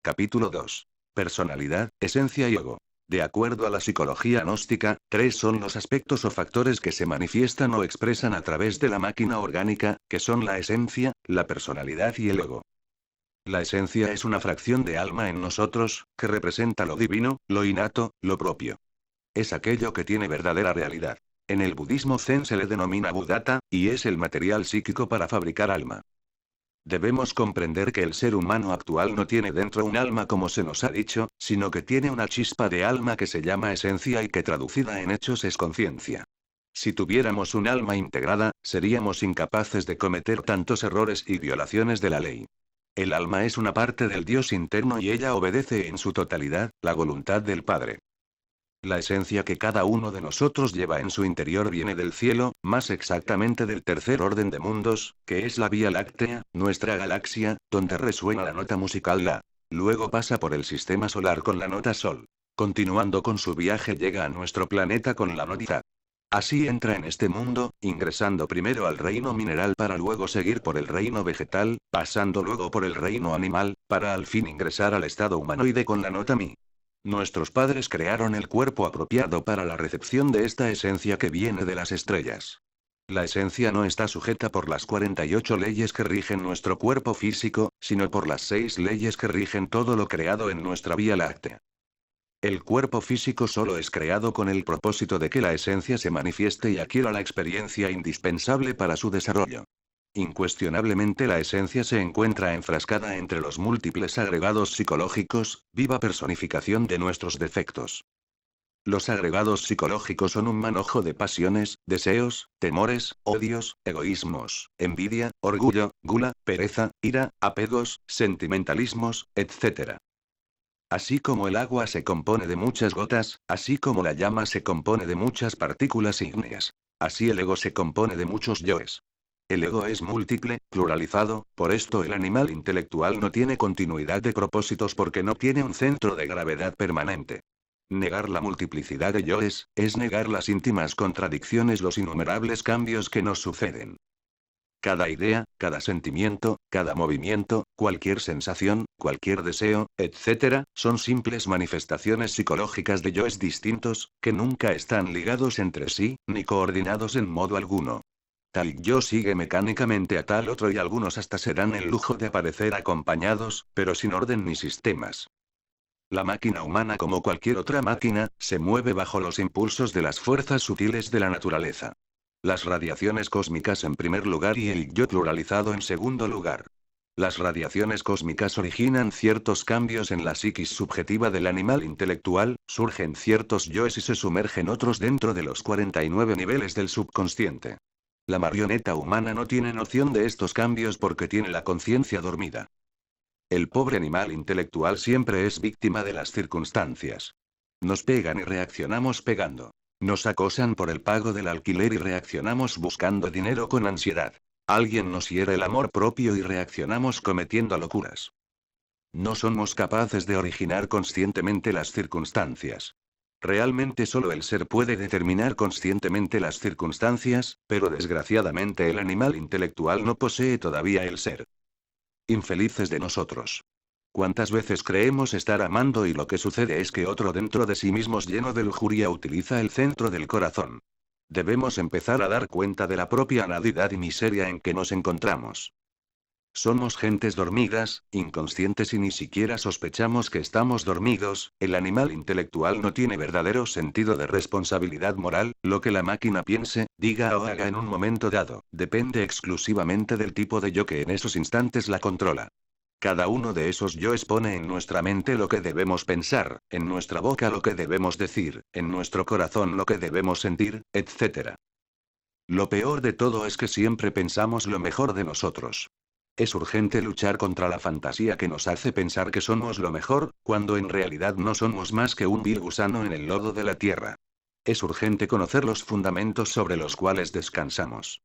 Capítulo 2. Personalidad, esencia y ego. De acuerdo a la psicología gnóstica, tres son los aspectos o factores que se manifiestan o expresan a través de la máquina orgánica, que son la esencia, la personalidad y el ego. La esencia es una fracción de alma en nosotros, que representa lo divino, lo innato, lo propio. Es aquello que tiene verdadera realidad. En el budismo zen se le denomina Buddhata, y es el material psíquico para fabricar alma. Debemos comprender que el ser humano actual no tiene dentro un alma como se nos ha dicho, sino que tiene una chispa de alma que se llama esencia y que traducida en hechos es conciencia. Si tuviéramos un alma integrada, seríamos incapaces de cometer tantos errores y violaciones de la ley. El alma es una parte del Dios interno y ella obedece en su totalidad, la voluntad del Padre. La esencia que cada uno de nosotros lleva en su interior viene del cielo, más exactamente del tercer orden de mundos, que es la Vía Láctea, nuestra galaxia, donde resuena la nota musical La. Luego pasa por el sistema solar con la nota Sol. Continuando con su viaje llega a nuestro planeta con la nota. Así entra en este mundo, ingresando primero al reino mineral para luego seguir por el reino vegetal, pasando luego por el reino animal, para al fin ingresar al estado humanoide con la nota Mi. Nuestros padres crearon el cuerpo apropiado para la recepción de esta esencia que viene de las estrellas. La esencia no está sujeta por las 48 leyes que rigen nuestro cuerpo físico, sino por las 6 leyes que rigen todo lo creado en nuestra Vía Láctea. El cuerpo físico solo es creado con el propósito de que la esencia se manifieste y adquiera la experiencia indispensable para su desarrollo. Incuestionablemente la esencia se encuentra enfrascada entre los múltiples agregados psicológicos, viva personificación de nuestros defectos. Los agregados psicológicos son un manojo de pasiones, deseos, temores, odios, egoísmos, envidia, orgullo, gula, pereza, ira, apegos, sentimentalismos, etc. Así como el agua se compone de muchas gotas, así como la llama se compone de muchas partículas ígneas. Así el ego se compone de muchos yoes. El ego es múltiple, pluralizado, por esto el animal intelectual no tiene continuidad de propósitos porque no tiene un centro de gravedad permanente. Negar la multiplicidad de yoes, es negar las íntimas contradicciones, los innumerables cambios que nos suceden. Cada idea, cada sentimiento, cada movimiento, cualquier sensación, cualquier deseo, etc., son simples manifestaciones psicológicas de yoes distintos, que nunca están ligados entre sí, ni coordinados en modo alguno. Tal yo sigue mecánicamente a tal otro y algunos hasta se dan el lujo de aparecer acompañados, pero sin orden ni sistemas. La máquina humana, como cualquier otra máquina, se mueve bajo los impulsos de las fuerzas sutiles de la naturaleza. Las radiaciones cósmicas en primer lugar y el yo pluralizado en segundo lugar. Las radiaciones cósmicas originan ciertos cambios en la psiquis subjetiva del animal intelectual, surgen ciertos yoes y se sumergen otros dentro de los 49 niveles del subconsciente. La marioneta humana no tiene noción de estos cambios porque tiene la conciencia dormida. El pobre animal intelectual siempre es víctima de las circunstancias. Nos pegan y reaccionamos pegando. Nos acosan por el pago del alquiler y reaccionamos buscando dinero con ansiedad. Alguien nos hiere el amor propio y reaccionamos cometiendo locuras. No somos capaces de originar conscientemente las circunstancias. Realmente solo el ser puede determinar conscientemente las circunstancias, pero desgraciadamente el animal intelectual no posee todavía el ser. Infelices de nosotros. ¿Cuántas veces creemos estar amando y lo que sucede es que otro dentro de sí mismos lleno de lujuria utiliza el centro del corazón? Debemos empezar a dar cuenta de la propia nadidad y miseria en que nos encontramos. Somos gentes dormidas, inconscientes y ni siquiera sospechamos que estamos dormidos. El animal intelectual no tiene verdadero sentido de responsabilidad moral, lo que la máquina piense, diga o haga en un momento dado, depende exclusivamente del tipo de yo que en esos instantes la controla. Cada uno de esos yoes pone en nuestra mente lo que debemos pensar, en nuestra boca lo que debemos decir, en nuestro corazón lo que debemos sentir, etc. Lo peor de todo es que siempre pensamos lo mejor de nosotros. Es urgente luchar contra la fantasía que nos hace pensar que somos lo mejor, cuando en realidad no somos más que un vil gusano en el lodo de la tierra. Es urgente conocer los fundamentos sobre los cuales descansamos.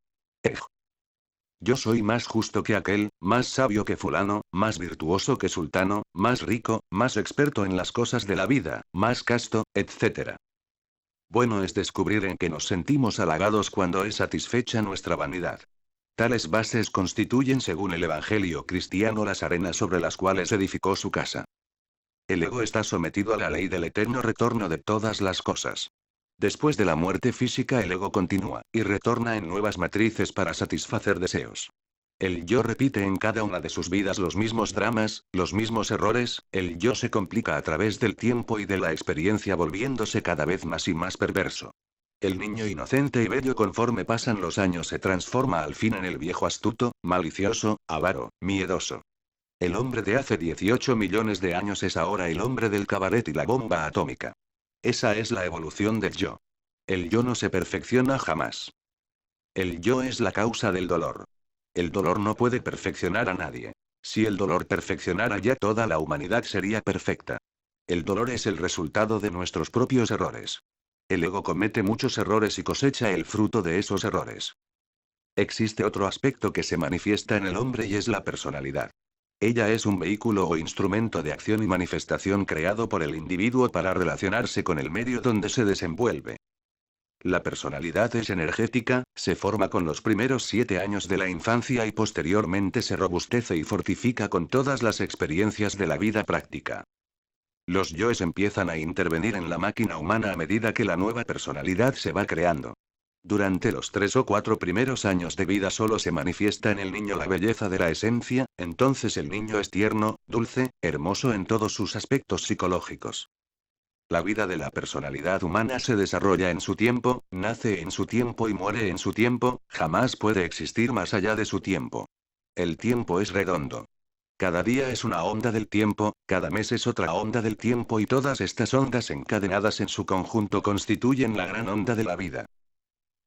Yo soy más justo que aquel, más sabio que fulano, más virtuoso que sultano, más rico, más experto en las cosas de la vida, más casto, etc. Bueno es descubrir en qué nos sentimos halagados cuando es satisfecha nuestra vanidad. Tales bases constituyen según el Evangelio cristiano las arenas sobre las cuales edificó su casa. El ego está sometido a la ley del eterno retorno de todas las cosas. Después de la muerte física el ego continúa, y retorna en nuevas matrices para satisfacer deseos. El yo repite en cada una de sus vidas los mismos dramas, los mismos errores, el yo se complica a través del tiempo y de la experiencia volviéndose cada vez más y más perverso. El niño inocente y bello conforme pasan los años se transforma al fin en el viejo astuto, malicioso, avaro, miedoso. El hombre de hace 18 millones de años es ahora el hombre del cabaret y la bomba atómica. Esa es la evolución del yo. El yo no se perfecciona jamás. El yo es la causa del dolor. El dolor no puede perfeccionar a nadie. Si el dolor perfeccionara ya toda la humanidad sería perfecta. El dolor es el resultado de nuestros propios errores. El ego comete muchos errores y cosecha el fruto de esos errores. Existe otro aspecto que se manifiesta en el hombre y es la personalidad. Ella es un vehículo o instrumento de acción y manifestación creado por el individuo para relacionarse con el medio donde se desenvuelve. La personalidad es energética, se forma con los primeros 7 años de la infancia y posteriormente se robustece y fortifica con todas las experiencias de la vida práctica. Los yoes empiezan a intervenir en la máquina humana a medida que la nueva personalidad se va creando. Durante los 3 o 4 primeros años de vida solo se manifiesta en el niño la belleza de la esencia, entonces el niño es tierno, dulce, hermoso en todos sus aspectos psicológicos. La vida de la personalidad humana se desarrolla en su tiempo, nace en su tiempo y muere en su tiempo, jamás puede existir más allá de su tiempo. El tiempo es redondo. Cada día es una onda del tiempo, cada mes es otra onda del tiempo y todas estas ondas encadenadas en su conjunto constituyen la gran onda de la vida.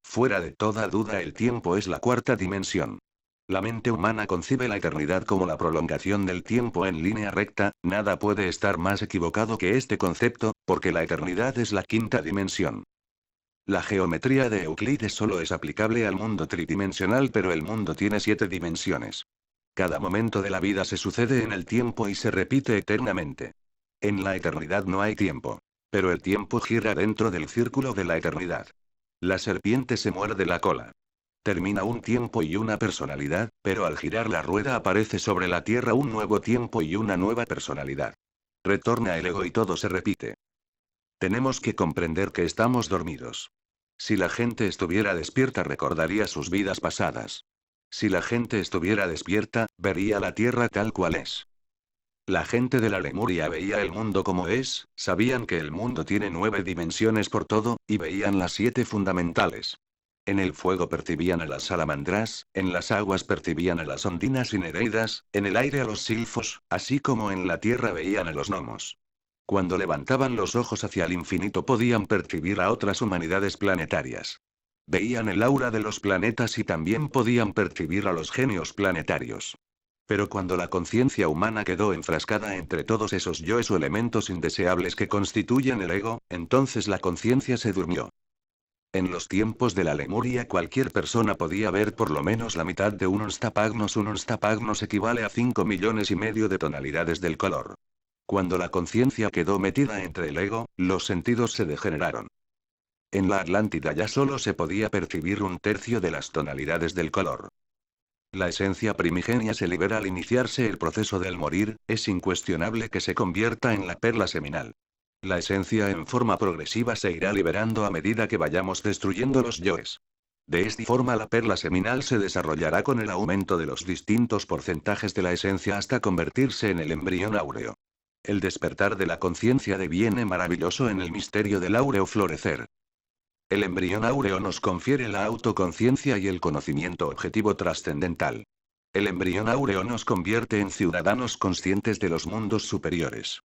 Fuera de toda duda el tiempo es la cuarta dimensión. La mente humana concibe la eternidad como la prolongación del tiempo en línea recta, nada puede estar más equivocado que este concepto, porque la eternidad es la quinta dimensión. La geometría de Euclides solo es aplicable al mundo tridimensional, pero el mundo tiene 7 dimensiones. Cada momento de la vida se sucede en el tiempo y se repite eternamente. En la eternidad no hay tiempo. Pero el tiempo gira dentro del círculo de la eternidad. La serpiente se muerde la cola. Termina un tiempo y una personalidad, pero al girar la rueda aparece sobre la tierra un nuevo tiempo y una nueva personalidad. Retorna el ego y todo se repite. Tenemos que comprender que estamos dormidos. Si la gente estuviera despierta recordaría sus vidas pasadas. Si la gente estuviera despierta, vería la tierra tal cual es. La gente de la Lemuria veía el mundo como es, sabían que el mundo tiene 9 dimensiones por todo, y veían las 7 fundamentales. En el fuego percibían a las salamandras, en las aguas percibían a las ondinas y nereidas, en el aire a los silfos, así como en la tierra veían a los gnomos. Cuando levantaban los ojos hacia el infinito podían percibir a otras humanidades planetarias. Veían el aura de los planetas y también podían percibir a los genios planetarios. Pero cuando la conciencia humana quedó enfrascada entre todos esos yoes o elementos indeseables que constituyen el ego, entonces la conciencia se durmió. En los tiempos de la Lemuria cualquier persona podía ver por lo menos la mitad de un onstapagnos. Un onstapagnos equivale a 5,5 millones de tonalidades del color. Cuando la conciencia quedó metida entre el ego, los sentidos se degeneraron. En la Atlántida ya solo se podía percibir un tercio de las tonalidades del color. La esencia primigenia se libera al iniciarse el proceso del morir, es incuestionable que se convierta en la perla seminal. La esencia en forma progresiva se irá liberando a medida que vayamos destruyendo los yoes. De esta forma la perla seminal se desarrollará con el aumento de los distintos porcentajes de la esencia hasta convertirse en el embrión áureo. El despertar de la conciencia deviene maravilloso en el misterio del áureo florecer. El embrión áureo nos confiere la autoconciencia y el conocimiento objetivo trascendental. El embrión áureo nos convierte en ciudadanos conscientes de los mundos superiores.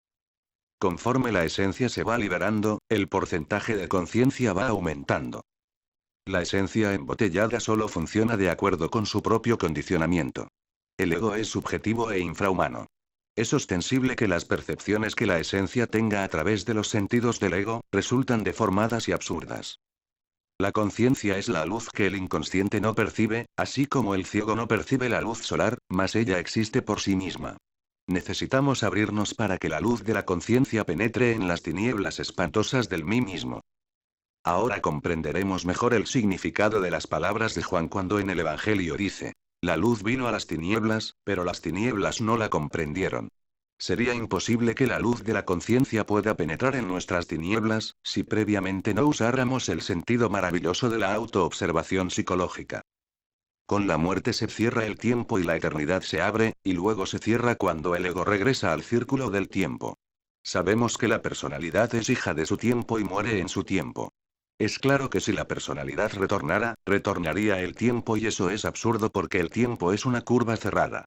Conforme la esencia se va liberando, el porcentaje de conciencia va aumentando. La esencia embotellada solo funciona de acuerdo con su propio condicionamiento. El ego es subjetivo e infrahumano. Es ostensible que las percepciones que la esencia tenga a través de los sentidos del ego, resultan deformadas y absurdas. La conciencia es la luz que el inconsciente no percibe, así como el ciego no percibe la luz solar, mas ella existe por sí misma. Necesitamos abrirnos para que la luz de la conciencia penetre en las tinieblas espantosas del mí mismo. Ahora comprenderemos mejor el significado de las palabras de Juan cuando en el Evangelio dice: la luz vino a las tinieblas, pero las tinieblas no la comprendieron. Sería imposible que la luz de la conciencia pueda penetrar en nuestras tinieblas, si previamente no usáramos el sentido maravilloso de la autoobservación psicológica. Con la muerte se cierra el tiempo y la eternidad se abre, y luego se cierra cuando el ego regresa al círculo del tiempo. Sabemos que la personalidad es hija de su tiempo y muere en su tiempo. Es claro que si la personalidad retornara, retornaría el tiempo, y eso es absurdo porque el tiempo es una curva cerrada.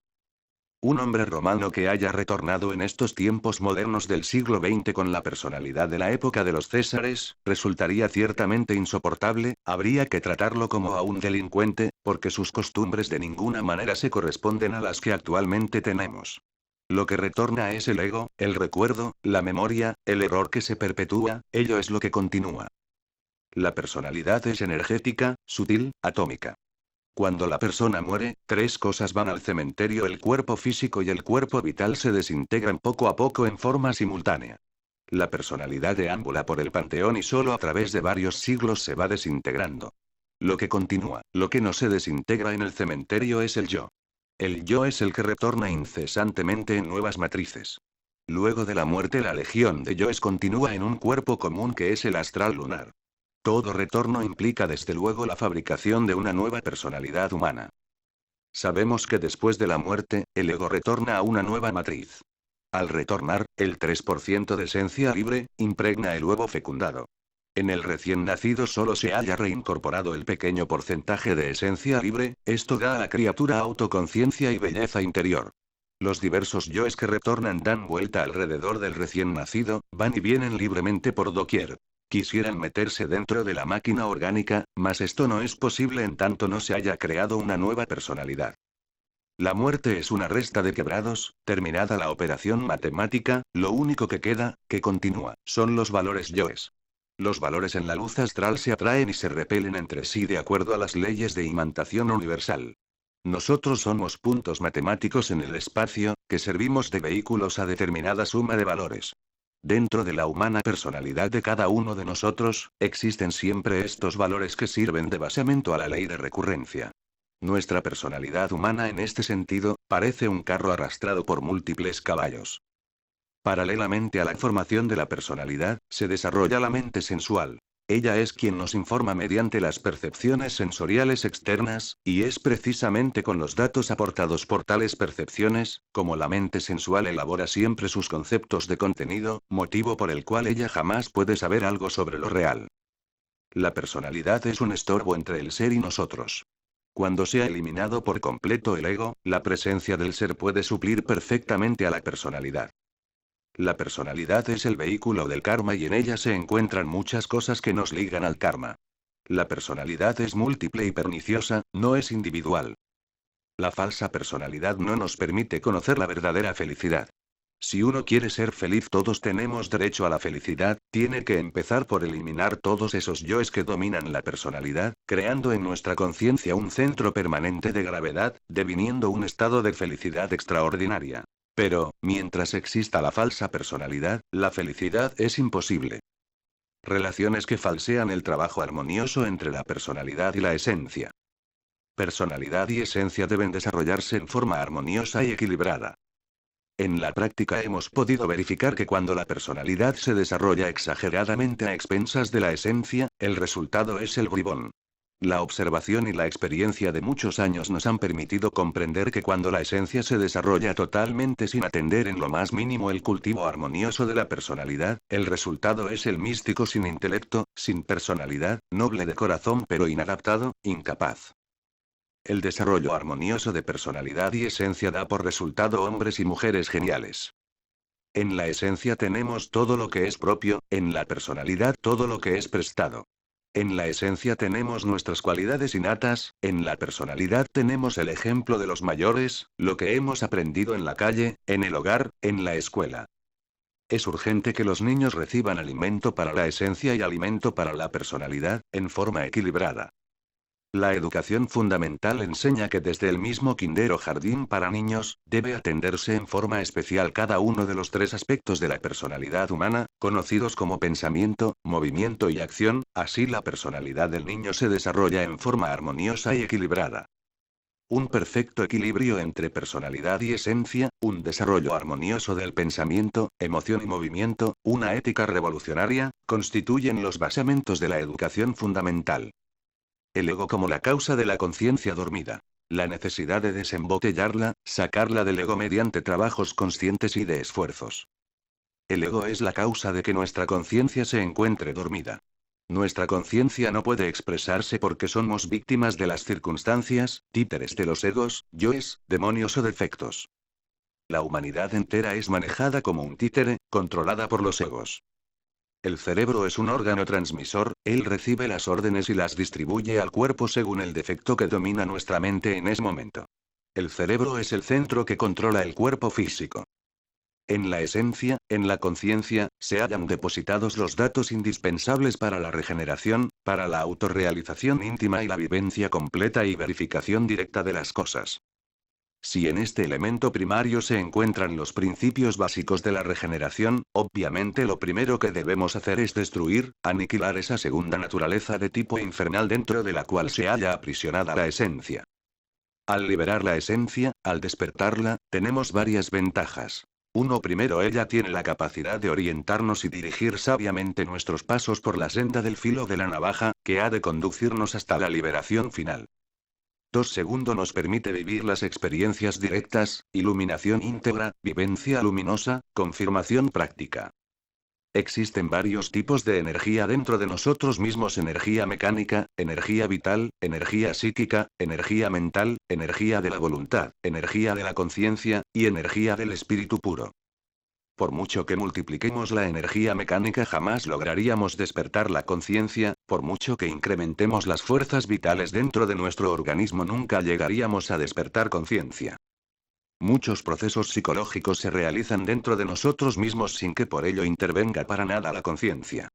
Un hombre romano que haya retornado en estos tiempos modernos del siglo XX con la personalidad de la época de los Césares, resultaría ciertamente insoportable, habría que tratarlo como a un delincuente, porque sus costumbres de ninguna manera se corresponden a las que actualmente tenemos. Lo que retorna es el ego, el recuerdo, la memoria, el error que se perpetúa, ello es lo que continúa. La personalidad es energética, sutil, atómica. Cuando la persona muere, tres cosas van al cementerio: el cuerpo físico y el cuerpo vital se desintegran poco a poco en forma simultánea. La personalidad deambula por el panteón y solo a través de varios siglos se va desintegrando. Lo que continúa, lo que no se desintegra en el cementerio es el yo. El yo es el que retorna incesantemente en nuevas matrices. Luego de la muerte la legión de yoes continúa en un cuerpo común que es el astral lunar. Todo retorno implica desde luego la fabricación de una nueva personalidad humana. Sabemos que después de la muerte, el ego retorna a una nueva matriz. Al retornar, el 3% de esencia libre, impregna el huevo fecundado. En el recién nacido solo se haya reincorporado el pequeño porcentaje de esencia libre, esto da a la criatura autoconciencia y belleza interior. Los diversos yoes que retornan dan vuelta alrededor del recién nacido, van y vienen libremente por doquier. Quisieran meterse dentro de la máquina orgánica, mas esto no es posible en tanto no se haya creado una nueva personalidad. La muerte es una resta de quebrados, terminada la operación matemática, lo único que queda, que continúa, son los valores yoes. Los valores en la luz astral se atraen y se repelen entre sí de acuerdo a las leyes de imantación universal. Nosotros somos puntos matemáticos en el espacio, que servimos de vehículos a determinada suma de valores. Dentro de la humana personalidad de cada uno de nosotros, existen siempre estos valores que sirven de basamento a la ley de recurrencia. Nuestra personalidad humana en este sentido, parece un carro arrastrado por múltiples caballos. Paralelamente a la formación de la personalidad, se desarrolla la mente sensual. Ella es quien nos informa mediante las percepciones sensoriales externas, y es precisamente con los datos aportados por tales percepciones, como la mente sensual elabora siempre sus conceptos de contenido, motivo por el cual ella jamás puede saber algo sobre lo real. La personalidad es un estorbo entre el ser y nosotros. Cuando se ha eliminado por completo el ego, la presencia del ser puede suplir perfectamente a la personalidad. La personalidad es el vehículo del karma y en ella se encuentran muchas cosas que nos ligan al karma. La personalidad es múltiple y perniciosa, no es individual. La falsa personalidad no nos permite conocer la verdadera felicidad. Si uno quiere ser feliz, todos tenemos derecho a la felicidad, tiene que empezar por eliminar todos esos yoes que dominan la personalidad, creando en nuestra conciencia un centro permanente de gravedad, deviniendo un estado de felicidad extraordinaria. Pero, mientras exista la falsa personalidad, la felicidad es imposible. Relaciones que falsean el trabajo armonioso entre la personalidad y la esencia. Personalidad y esencia deben desarrollarse en forma armoniosa y equilibrada. En la práctica hemos podido verificar que cuando la personalidad se desarrolla exageradamente a expensas de la esencia, el resultado es el bribón. La observación y la experiencia de muchos años nos han permitido comprender que cuando la esencia se desarrolla totalmente sin atender en lo más mínimo el cultivo armonioso de la personalidad, el resultado es el místico sin intelecto, sin personalidad, noble de corazón pero inadaptado, incapaz. El desarrollo armonioso de personalidad y esencia da por resultado hombres y mujeres geniales. En la esencia tenemos todo lo que es propio, en la personalidad todo lo que es prestado. En la esencia tenemos nuestras cualidades innatas, en la personalidad tenemos el ejemplo de los mayores, lo que hemos aprendido en la calle, en el hogar, en la escuela. Es urgente que los niños reciban alimento para la esencia y alimento para la personalidad, en forma equilibrada. La educación fundamental enseña que desde el mismo kinder o jardín para niños, debe atenderse en forma especial cada uno de los tres aspectos de la personalidad humana, conocidos como pensamiento, movimiento y acción, así la personalidad del niño se desarrolla en forma armoniosa y equilibrada. Un perfecto equilibrio entre personalidad y esencia, un desarrollo armonioso del pensamiento, emoción y movimiento, una ética revolucionaria, constituyen los basamentos de la educación fundamental. El ego como la causa de la conciencia dormida. La necesidad de desembotellarla, sacarla del ego mediante trabajos conscientes y de esfuerzos. El ego es la causa de que nuestra conciencia se encuentre dormida. Nuestra conciencia no puede expresarse porque somos víctimas de las circunstancias, títeres de los egos, yoes, demonios o defectos. La humanidad entera es manejada como un títere, controlada por los egos. El cerebro es un órgano transmisor, él recibe las órdenes y las distribuye al cuerpo según el defecto que domina nuestra mente en ese momento. El cerebro es el centro que controla el cuerpo físico. En la esencia, en la conciencia, se hallan depositados los datos indispensables para la regeneración, para la autorrealización íntima y la vivencia completa y verificación directa de las cosas. Si en este elemento primario se encuentran los principios básicos de la regeneración, obviamente lo primero que debemos hacer es destruir, aniquilar esa segunda naturaleza de tipo infernal dentro de la cual se halla aprisionada la esencia. Al liberar la esencia, al despertarla, tenemos varias ventajas. Primero, ella tiene la capacidad de orientarnos y dirigir sabiamente nuestros pasos por la senda del filo de la navaja, que ha de conducirnos hasta la liberación final. Segundo, nos permite vivir las experiencias directas, iluminación íntegra, vivencia luminosa, confirmación práctica. Existen varios tipos de energía dentro de nosotros mismos: energía mecánica, energía vital, energía psíquica, energía mental, energía de la voluntad, energía de la conciencia, y energía del espíritu puro. Por mucho que multipliquemos la energía mecánica jamás lograríamos despertar la conciencia, por mucho que incrementemos las fuerzas vitales dentro de nuestro organismo nunca llegaríamos a despertar conciencia. Muchos procesos psicológicos se realizan dentro de nosotros mismos sin que por ello intervenga para nada la conciencia.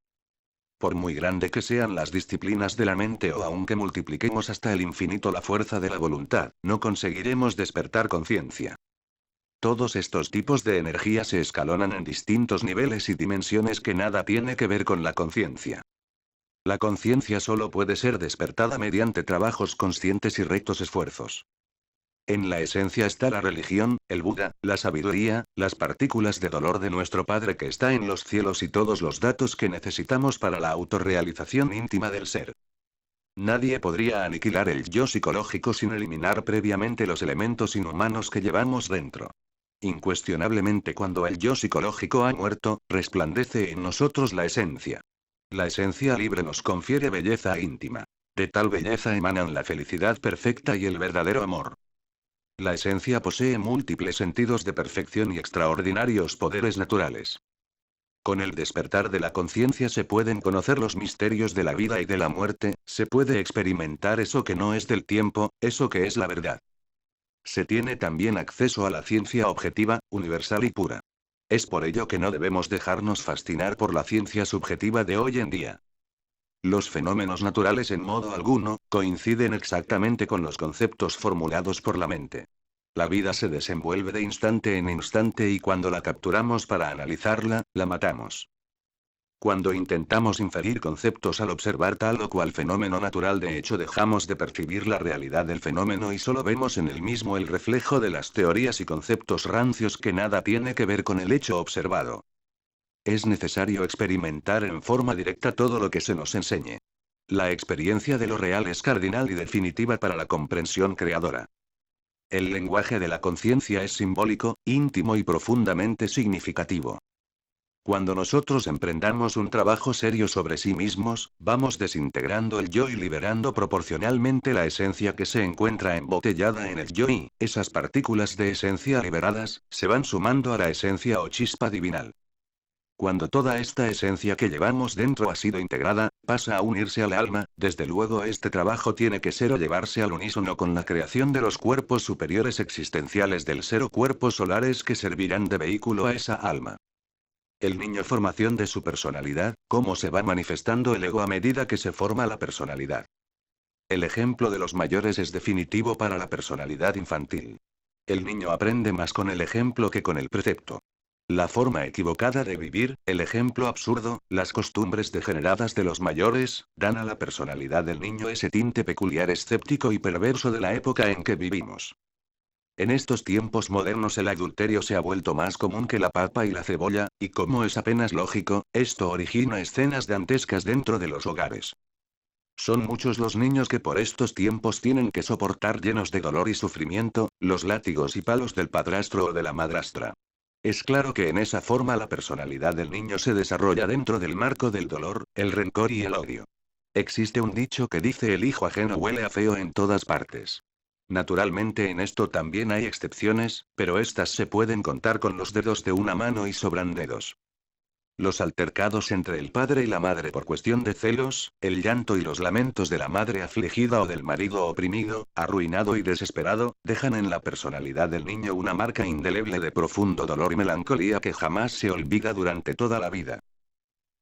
Por muy grande que sean las disciplinas de la mente o aunque multipliquemos hasta el infinito la fuerza de la voluntad, no conseguiremos despertar conciencia. Todos estos tipos de energía se escalonan en distintos niveles y dimensiones que nada tiene que ver con la conciencia. La conciencia solo puede ser despertada mediante trabajos conscientes y rectos esfuerzos. En la esencia está la religión, el Buda, la sabiduría, las partículas de dolor de nuestro Padre que está en los cielos y todos los datos que necesitamos para la autorrealización íntima del ser. Nadie podría aniquilar el yo psicológico sin eliminar previamente los elementos inhumanos que llevamos dentro. Incuestionablemente, cuando el yo psicológico ha muerto, resplandece en nosotros la esencia. La esencia libre nos confiere belleza íntima. De tal belleza emanan la felicidad perfecta y el verdadero amor. La esencia posee múltiples sentidos de perfección y extraordinarios poderes naturales. Con el despertar de la conciencia se pueden conocer los misterios de la vida y de la muerte, se puede experimentar eso que no es del tiempo, eso que es la verdad. Se tiene también acceso a la ciencia objetiva, universal y pura. Es por ello que no debemos dejarnos fascinar por la ciencia subjetiva de hoy en día. Los fenómenos naturales en modo alguno coinciden exactamente con los conceptos formulados por la mente. La vida se desenvuelve de instante en instante y cuando la capturamos para analizarla, la matamos. Cuando intentamos inferir conceptos al observar tal o cual fenómeno natural, de hecho dejamos de percibir la realidad del fenómeno y solo vemos en él mismo el reflejo de las teorías y conceptos rancios que nada tiene que ver con el hecho observado. Es necesario experimentar en forma directa todo lo que se nos enseñe. La experiencia de lo real es cardinal y definitiva para la comprensión creadora. El lenguaje de la conciencia es simbólico, íntimo y profundamente significativo. Cuando nosotros emprendamos un trabajo serio sobre sí mismos, vamos desintegrando el yo y liberando proporcionalmente la esencia que se encuentra embotellada en el yo, y esas partículas de esencia liberadas se van sumando a la esencia o chispa divinal. Cuando toda esta esencia que llevamos dentro ha sido integrada, pasa a unirse al alma. Desde luego este trabajo tiene que ser o llevarse al unísono con la creación de los cuerpos superiores existenciales del ser o cuerpos solares que servirán de vehículo a esa alma. El niño, formación de su personalidad, cómo se va manifestando el ego a medida que se forma la personalidad. El ejemplo de los mayores es definitivo para la personalidad infantil. El niño aprende más con el ejemplo que con el precepto. La forma equivocada de vivir, el ejemplo absurdo, las costumbres degeneradas de los mayores, dan a la personalidad del niño ese tinte peculiar, escéptico y perverso de la época en que vivimos. En estos tiempos modernos el adulterio se ha vuelto más común que la papa y la cebolla, y como es apenas lógico, esto origina escenas dantescas dentro de los hogares. Son muchos los niños que por estos tiempos tienen que soportar, llenos de dolor y sufrimiento, los látigos y palos del padrastro o de la madrastra. Es claro que en esa forma la personalidad del niño se desarrolla dentro del marco del dolor, el rencor y el odio. Existe un dicho que dice: el hijo ajeno huele a feo en todas partes. Naturalmente en esto también hay excepciones, pero estas se pueden contar con los dedos de una mano y sobran dedos. Los altercados entre el padre y la madre por cuestión de celos, el llanto y los lamentos de la madre afligida o del marido oprimido, arruinado y desesperado, dejan en la personalidad del niño una marca indeleble de profundo dolor y melancolía que jamás se olvida durante toda la vida.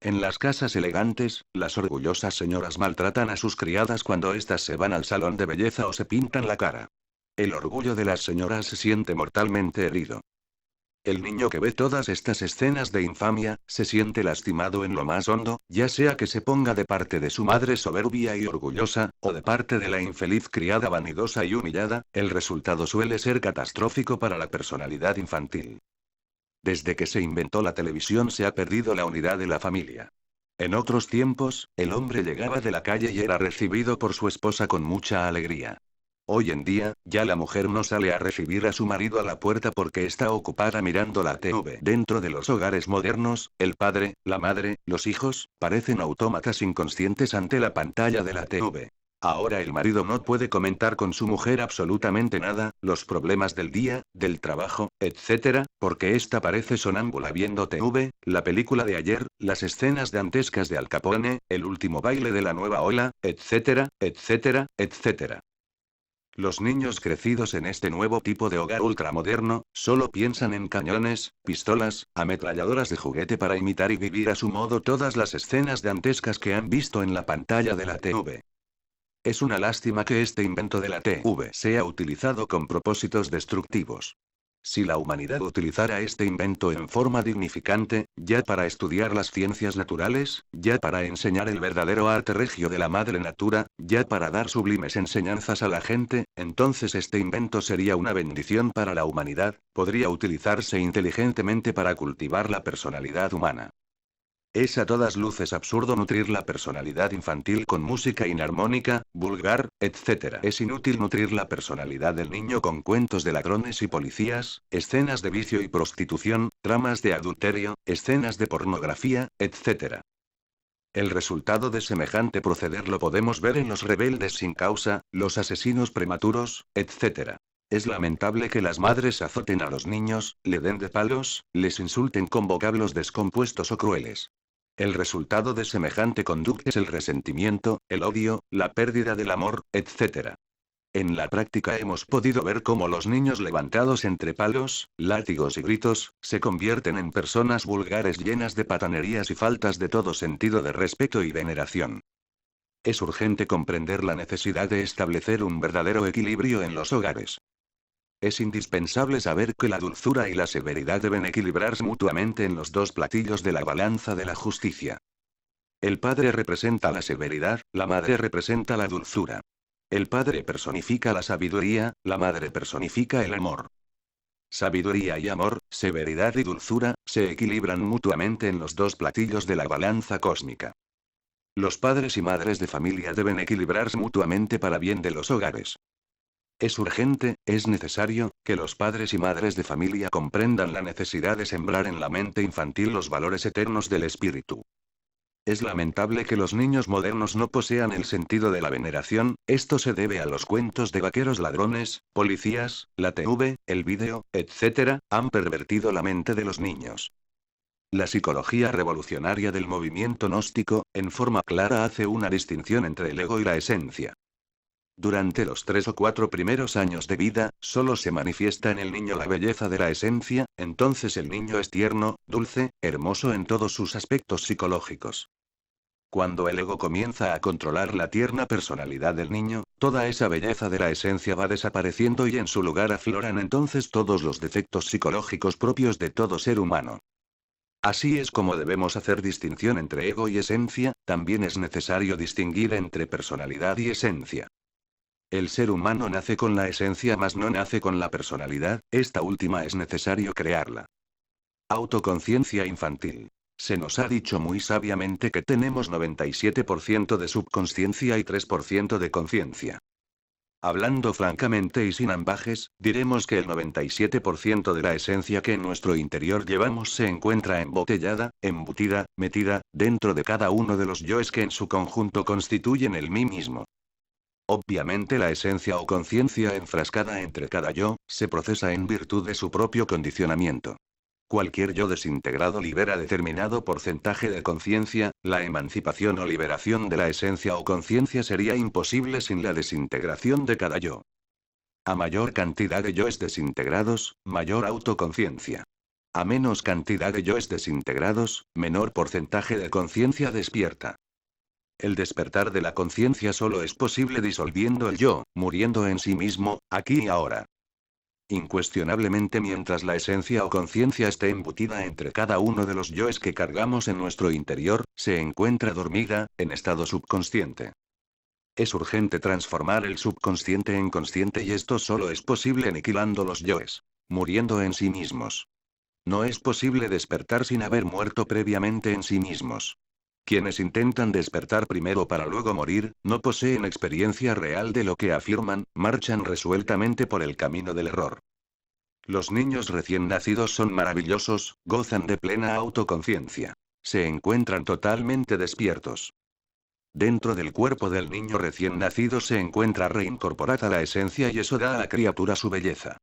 En las casas elegantes, las orgullosas señoras maltratan a sus criadas cuando éstas se van al salón de belleza o se pintan la cara. El orgullo de las señoras se siente mortalmente herido. El niño que ve todas estas escenas de infamia, se siente lastimado en lo más hondo, ya sea que se ponga de parte de su madre soberbia y orgullosa, o de parte de la infeliz criada vanidosa y humillada. El resultado suele ser catastrófico para la personalidad infantil. Desde que se inventó la televisión se ha perdido la unidad de la familia. En otros tiempos, el hombre llegaba de la calle y era recibido por su esposa con mucha alegría. Hoy en día, ya la mujer no sale a recibir a su marido a la puerta porque está ocupada mirando la TV. Dentro de los hogares modernos, el padre, la madre, los hijos, parecen autómatas inconscientes ante la pantalla de la TV. Ahora el marido no puede comentar con su mujer absolutamente nada, los problemas del día, del trabajo, etc., porque ésta parece sonámbula viendo TV, la película de ayer, las escenas dantescas de Al Capone, el último baile de la nueva ola, etc., etc., etc. Los niños crecidos en este nuevo tipo de hogar ultramoderno, solo piensan en cañones, pistolas, ametralladoras de juguete para imitar y vivir a su modo todas las escenas dantescas que han visto en la pantalla de la TV. Es una lástima que este invento de la TV sea utilizado con propósitos destructivos. Si la humanidad utilizara este invento en forma dignificante, ya para estudiar las ciencias naturales, ya para enseñar el verdadero arte regio de la madre natura, ya para dar sublimes enseñanzas a la gente, entonces este invento sería una bendición para la humanidad, podría utilizarse inteligentemente para cultivar la personalidad humana. Es a todas luces absurdo nutrir la personalidad infantil con música inarmónica, vulgar, etc. Es inútil nutrir la personalidad del niño con cuentos de ladrones y policías, escenas de vicio y prostitución, tramas de adulterio, escenas de pornografía, etc. El resultado de semejante proceder lo podemos ver en los rebeldes sin causa, los asesinos prematuros, etc. Es lamentable que las madres azoten a los niños, le den de palos, les insulten con vocablos descompuestos o crueles. El resultado de semejante conducta es el resentimiento, el odio, la pérdida del amor, etc. En la práctica hemos podido ver cómo los niños levantados entre palos, látigos y gritos, se convierten en personas vulgares llenas de patanerías y faltas de todo sentido de respeto y veneración. Es urgente comprender la necesidad de establecer un verdadero equilibrio en los hogares. Es indispensable saber que la dulzura y la severidad deben equilibrarse mutuamente en los dos platillos de la balanza de la justicia. El padre representa la severidad, la madre representa la dulzura. El padre personifica la sabiduría, la madre personifica el amor. Sabiduría y amor, severidad y dulzura, se equilibran mutuamente en los dos platillos de la balanza cósmica. Los padres y madres de familia deben equilibrarse mutuamente para bien de los hogares. Es urgente, es necesario, que los padres y madres de familia comprendan la necesidad de sembrar en la mente infantil los valores eternos del espíritu. Es lamentable que los niños modernos no posean el sentido de la veneración, esto se debe a los cuentos de vaqueros ladrones, policías, la TV, el vídeo, etc., han pervertido la mente de los niños. La psicología revolucionaria del movimiento gnóstico, en forma clara hace una distinción entre el ego y la esencia. Durante los 3 o 4 primeros años de vida, solo se manifiesta en el niño la belleza de la esencia, entonces el niño es tierno, dulce, hermoso en todos sus aspectos psicológicos. Cuando el ego comienza a controlar la tierna personalidad del niño, toda esa belleza de la esencia va desapareciendo y en su lugar afloran entonces todos los defectos psicológicos propios de todo ser humano. Así es como debemos hacer distinción entre ego y esencia, también es necesario distinguir entre personalidad y esencia. El ser humano nace con la esencia mas no nace con la personalidad, esta última es necesario crearla. Autoconciencia infantil. Se nos ha dicho muy sabiamente que tenemos 97% de subconsciencia y 3% de conciencia. Hablando francamente y sin ambajes, diremos que el 97% de la esencia que en nuestro interior llevamos se encuentra embotellada, embutida, metida, dentro de cada uno de los yoes que en su conjunto constituyen el mí mismo. Obviamente la esencia o conciencia enfrascada entre cada yo, se procesa en virtud de su propio condicionamiento. Cualquier yo desintegrado libera determinado porcentaje de conciencia, la emancipación o liberación de la esencia o conciencia sería imposible sin la desintegración de cada yo. A mayor cantidad de yoes desintegrados, mayor autoconciencia. A menos cantidad de yoes desintegrados, menor porcentaje de conciencia despierta. El despertar de la conciencia solo es posible disolviendo el yo, muriendo en sí mismo, aquí y ahora. Incuestionablemente mientras la esencia o conciencia esté embutida entre cada uno de los yoes que cargamos en nuestro interior, se encuentra dormida, en estado subconsciente. Es urgente transformar el subconsciente en consciente y esto solo es posible aniquilando los yoes, muriendo en sí mismos. No es posible despertar sin haber muerto previamente en sí mismos. Quienes intentan despertar primero para luego morir, no poseen experiencia real de lo que afirman, marchan resueltamente por el camino del error. Los niños recién nacidos son maravillosos, gozan de plena autoconciencia. Se encuentran totalmente despiertos. Dentro del cuerpo del niño recién nacido se encuentra reincorporada la esencia y eso da a la criatura su belleza.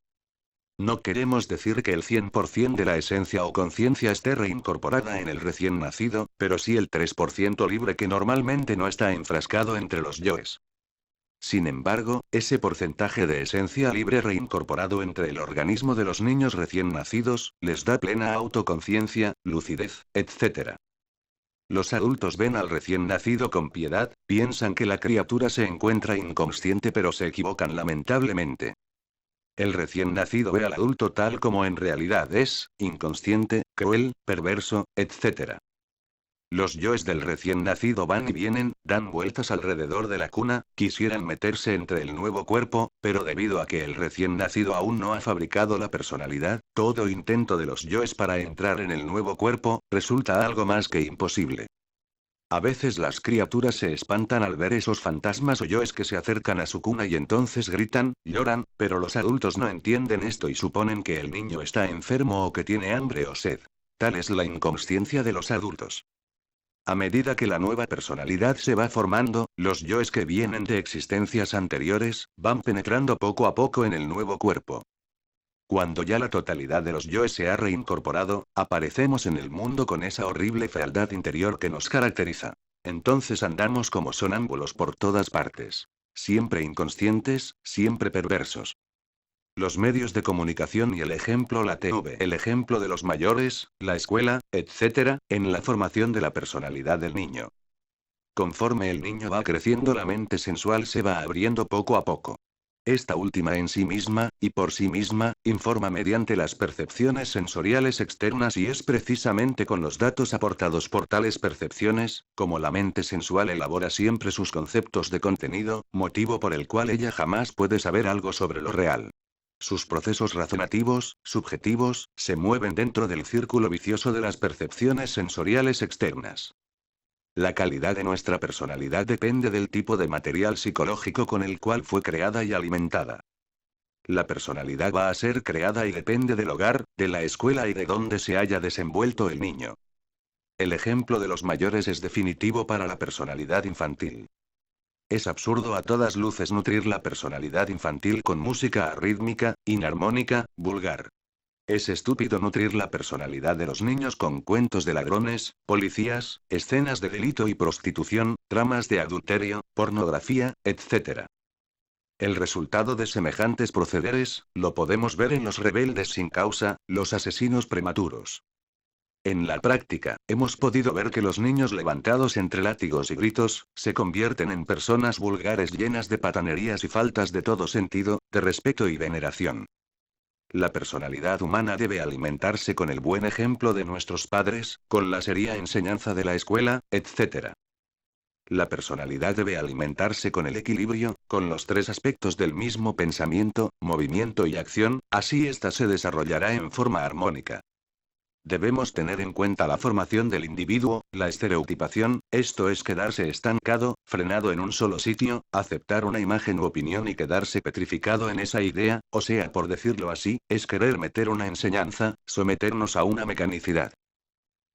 No queremos decir que el 100% de la esencia o conciencia esté reincorporada en el recién nacido, pero sí el 3% libre que normalmente no está enfrascado entre los yoes. Sin embargo, ese porcentaje de esencia libre reincorporado entre el organismo de los niños recién nacidos, les da plena autoconciencia, lucidez, etc. Los adultos ven al recién nacido con piedad, piensan que la criatura se encuentra inconsciente pero se equivocan lamentablemente. El recién nacido ve al adulto tal como en realidad es, inconsciente, cruel, perverso, etc. Los yoes del recién nacido van y vienen, dan vueltas alrededor de la cuna, quisieran meterse entre el nuevo cuerpo, pero debido a que el recién nacido aún no ha fabricado la personalidad, todo intento de los yoes para entrar en el nuevo cuerpo, resulta algo más que imposible. A veces las criaturas se espantan al ver esos fantasmas o yoes que se acercan a su cuna y entonces gritan, lloran, pero los adultos no entienden esto y suponen que el niño está enfermo o que tiene hambre o sed. Tal es la inconsciencia de los adultos. A medida que la nueva personalidad se va formando, los yoes que vienen de existencias anteriores, van penetrando poco a poco en el nuevo cuerpo. Cuando ya la totalidad de los yoes se ha reincorporado, aparecemos en el mundo con esa horrible fealdad interior que nos caracteriza. Entonces andamos como sonámbulos por todas partes. Siempre inconscientes, siempre perversos. Los medios de comunicación y el ejemplo la TV, el ejemplo de los mayores, la escuela, etc., en la formación de la personalidad del niño. Conforme el niño va creciendo la mente sensual se va abriendo poco a poco. Esta última en sí misma, y por sí misma, informa mediante las percepciones sensoriales externas y es precisamente con los datos aportados por tales percepciones, como la mente sensual elabora siempre sus conceptos de contenido, motivo por el cual ella jamás puede saber algo sobre lo real. Sus procesos razonativos, subjetivos, se mueven dentro del círculo vicioso de las percepciones sensoriales externas. La calidad de nuestra personalidad depende del tipo de material psicológico con el cual fue creada y alimentada. La personalidad va a ser creada y depende del hogar, de la escuela y de donde se haya desenvuelto el niño. El ejemplo de los mayores es definitivo para la personalidad infantil. Es absurdo a todas luces nutrir la personalidad infantil con música arrítmica, inarmónica, vulgar. Es estúpido nutrir la personalidad de los niños con cuentos de ladrones, policías, escenas de delito y prostitución, tramas de adulterio, pornografía, etc. El resultado de semejantes procederes, lo podemos ver en los rebeldes sin causa, los asesinos prematuros. En la práctica, hemos podido ver que los niños levantados entre látigos y gritos, se convierten en personas vulgares llenas de patanerías y faltas de todo sentido, de respeto y veneración. La personalidad humana debe alimentarse con el buen ejemplo de nuestros padres, con la seria enseñanza de la escuela, etc. La personalidad debe alimentarse con el equilibrio, con los tres aspectos del mismo pensamiento, movimiento y acción, así ésta se desarrollará en forma armónica. Debemos tener en cuenta la formación del individuo, la estereotipación, esto es quedarse estancado, frenado en un solo sitio, aceptar una imagen u opinión y quedarse petrificado en esa idea, o sea, por decirlo así, es querer meter una enseñanza, someternos a una mecanicidad.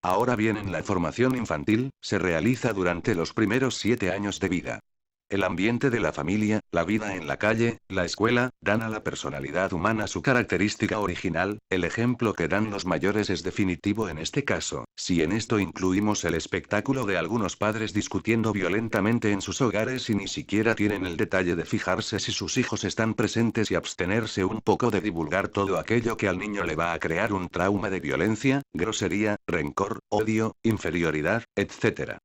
Ahora bien, en la formación infantil, se realiza durante los primeros 7 años de vida. El ambiente de la familia, la vida en la calle, la escuela, dan a la personalidad humana su característica original, el ejemplo que dan los mayores es definitivo en este caso, si en esto incluimos el espectáculo de algunos padres discutiendo violentamente en sus hogares y ni siquiera tienen el detalle de fijarse si sus hijos están presentes y abstenerse un poco de divulgar todo aquello que al niño le va a crear un trauma de violencia, grosería, rencor, odio, inferioridad, etc.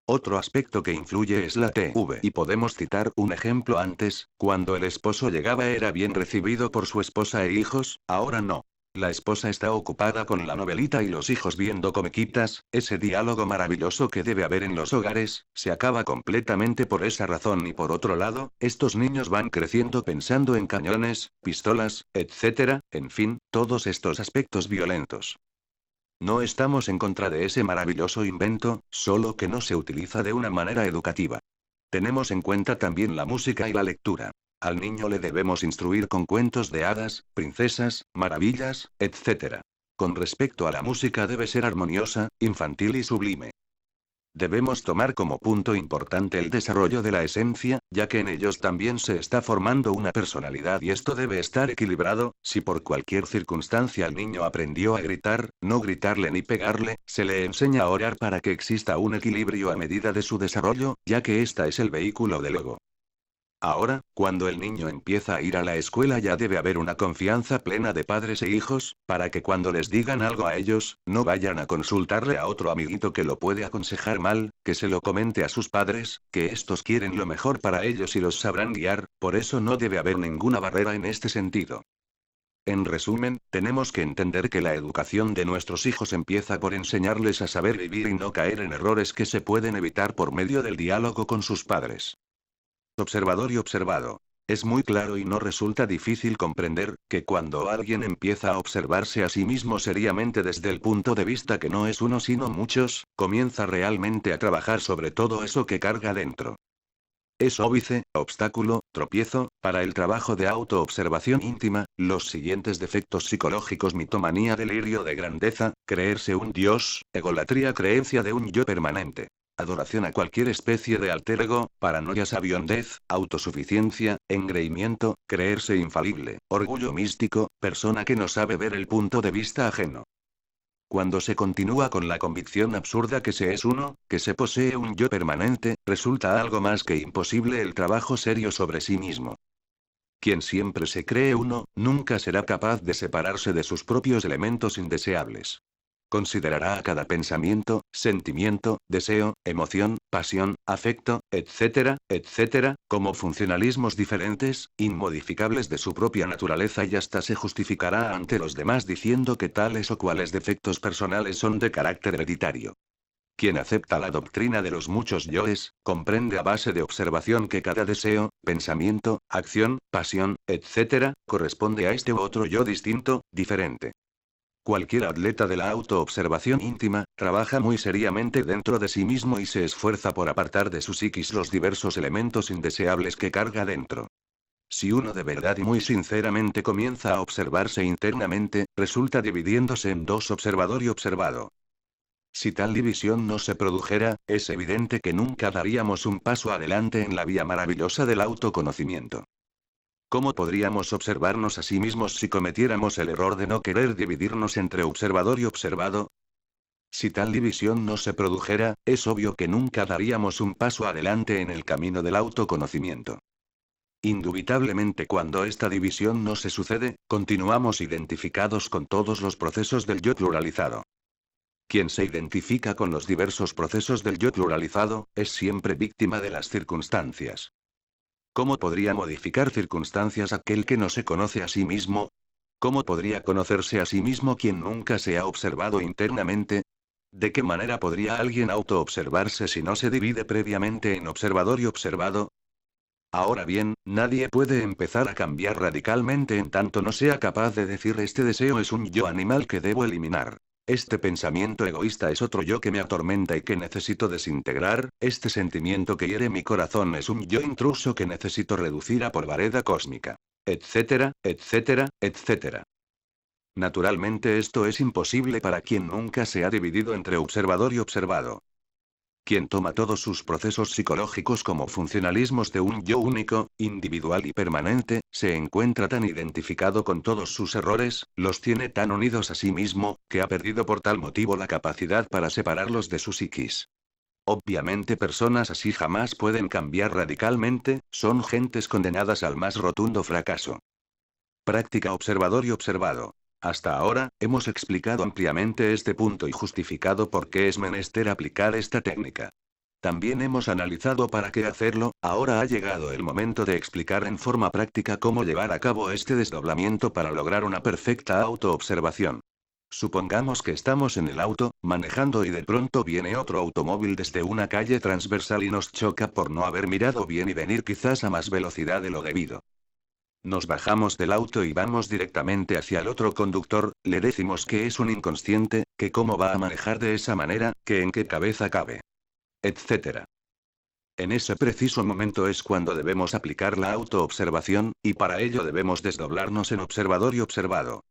Otro aspecto que influye es la TV y podemos citar un ejemplo antes, cuando el esposo llegaba era bien recibido por su esposa e hijos, ahora no. La esposa está ocupada con la novelita y los hijos viendo comiquitas, ese diálogo maravilloso que debe haber en los hogares, se acaba completamente por esa razón y por otro lado, estos niños van creciendo pensando en cañones, pistolas, etc., en fin, todos estos aspectos violentos. No estamos en contra de ese maravilloso invento, solo que no se utiliza de una manera educativa. Tenemos en cuenta también la música y la lectura. Al niño le debemos instruir con cuentos de hadas, princesas, maravillas, etc. Con respecto a la música debe ser armoniosa, infantil y sublime. Debemos tomar como punto importante el desarrollo de la esencia, ya que en ellos también se está formando una personalidad y esto debe estar equilibrado. Si por cualquier circunstancia el niño aprendió a gritar, no gritarle ni pegarle, se le enseña a orar para que exista un equilibrio a medida de su desarrollo, ya que esta es el vehículo del ego. Ahora, cuando el niño empieza a ir a la escuela ya debe haber una confianza plena de padres e hijos, para que cuando les digan algo a ellos, no vayan a consultarle a otro amiguito que lo puede aconsejar mal, que se lo comente a sus padres, que estos quieren lo mejor para ellos y los sabrán guiar, por eso no debe haber ninguna barrera en este sentido. En resumen, tenemos que entender que la educación de nuestros hijos empieza por enseñarles a saber vivir y no caer en errores que se pueden evitar por medio del diálogo con sus padres. Observador y observado. Es muy claro y no resulta difícil comprender, que cuando alguien empieza a observarse a sí mismo seriamente desde el punto de vista que no es uno sino muchos, comienza realmente a trabajar sobre todo eso que carga dentro. Es óbice, obstáculo, tropiezo, para el trabajo de autoobservación íntima, los siguientes defectos psicológicos: mitomanía, delirio de grandeza, creerse un dios, egolatría, creencia de un yo permanente. Adoración a cualquier especie de alter ego, paranoia, sabiondez, autosuficiencia, engreimiento, creerse infalible, orgullo místico, persona que no sabe ver el punto de vista ajeno. Cuando se continúa con la convicción absurda que se es uno, que se posee un yo permanente, resulta algo más que imposible el trabajo serio sobre sí mismo. Quien siempre se cree uno, nunca será capaz de separarse de sus propios elementos indeseables. Considerará a cada pensamiento, sentimiento, deseo, emoción, pasión, afecto, etc., como funcionalismos diferentes, inmodificables de su propia naturaleza y hasta se justificará ante los demás diciendo que tales o cuales defectos personales son de carácter hereditario. Quien acepta la doctrina de los muchos yoes, comprende a base de observación que cada deseo, pensamiento, acción, pasión, etc., corresponde a este u otro yo distinto, diferente. Cualquier atleta de la autoobservación íntima, trabaja muy seriamente dentro de sí mismo y se esfuerza por apartar de su psiquis los diversos elementos indeseables que carga dentro. Si uno de verdad y muy sinceramente comienza a observarse internamente, resulta dividiéndose en dos: observador y observado. Si tal división no se produjera, es evidente que nunca daríamos un paso adelante en la vía maravillosa del autoconocimiento. ¿Cómo podríamos observarnos a sí mismos si cometiéramos el error de no querer dividirnos entre observador y observado? Si tal división no se produjera, es obvio que nunca daríamos un paso adelante en el camino del autoconocimiento. Indubitablemente, cuando esta división no se sucede, continuamos identificados con todos los procesos del yo pluralizado. Quien se identifica con los diversos procesos del yo pluralizado, es siempre víctima de las circunstancias. ¿Cómo podría modificar circunstancias aquel que no se conoce a sí mismo? ¿Cómo podría conocerse a sí mismo quien nunca se ha observado internamente? ¿De qué manera podría alguien autoobservarse si no se divide previamente en observador y observado? Ahora bien, nadie puede empezar a cambiar radicalmente en tanto no sea capaz de decir este deseo es un yo animal que debo eliminar. Este pensamiento egoísta es otro yo que me atormenta y que necesito desintegrar, este sentimiento que hiere mi corazón es un yo intruso que necesito reducir a polvareda cósmica. Etcétera, etcétera, etcétera. Naturalmente esto es imposible para quien nunca se ha dividido entre observador y observado. Quien toma todos sus procesos psicológicos como funcionalismos de un yo único, individual y permanente, se encuentra tan identificado con todos sus errores, los tiene tan unidos a sí mismo, que ha perdido por tal motivo la capacidad para separarlos de su psiquis. Obviamente personas así jamás pueden cambiar radicalmente, son gentes condenadas al más rotundo fracaso. Práctica observador y observado. Hasta ahora, hemos explicado ampliamente este punto y justificado por qué es menester aplicar esta técnica. También hemos analizado para qué hacerlo, ahora ha llegado el momento de explicar en forma práctica cómo llevar a cabo este desdoblamiento para lograr una perfecta autoobservación. Supongamos que estamos en el auto, manejando y de pronto viene otro automóvil desde una calle transversal y nos choca por no haber mirado bien y venir quizás a más velocidad de lo debido. Nos bajamos del auto y vamos directamente hacia el otro conductor, le decimos que es un inconsciente, que cómo va a manejar de esa manera, que en qué cabeza cabe. Etcétera. En ese preciso momento es cuando debemos aplicar la autoobservación, y para ello debemos desdoblarnos en observador y observado.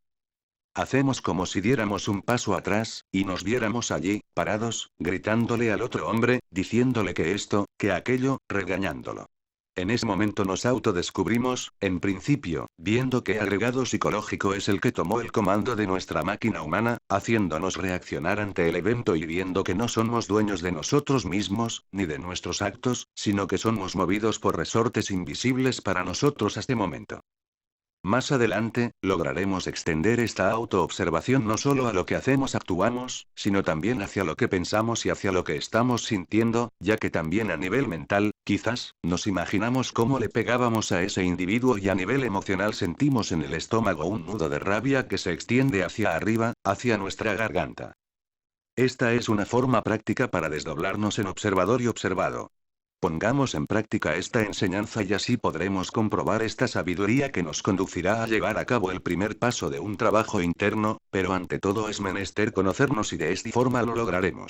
Hacemos como si diéramos un paso atrás, y nos viéramos allí, parados, gritándole al otro hombre, diciéndole que esto, que aquello, regañándolo. En ese momento nos autodescubrimos, en principio, viendo qué agregado psicológico es el que tomó el comando de nuestra máquina humana, haciéndonos reaccionar ante el evento y viendo que no somos dueños de nosotros mismos, ni de nuestros actos, sino que somos movidos por resortes invisibles para nosotros a este momento. Más adelante, lograremos extender esta autoobservación no solo a lo que hacemos actuamos, sino también hacia lo que pensamos y hacia lo que estamos sintiendo, ya que también a nivel mental, quizás, nos imaginamos cómo le pegábamos a ese individuo y a nivel emocional sentimos en el estómago un nudo de rabia que se extiende hacia arriba, hacia nuestra garganta. Esta es una forma práctica para desdoblarnos en observador y observado. Pongamos en práctica esta enseñanza y así podremos comprobar esta sabiduría que nos conducirá a llevar a cabo el primer paso de un trabajo interno, pero ante todo es menester conocernos y de esta forma lo lograremos.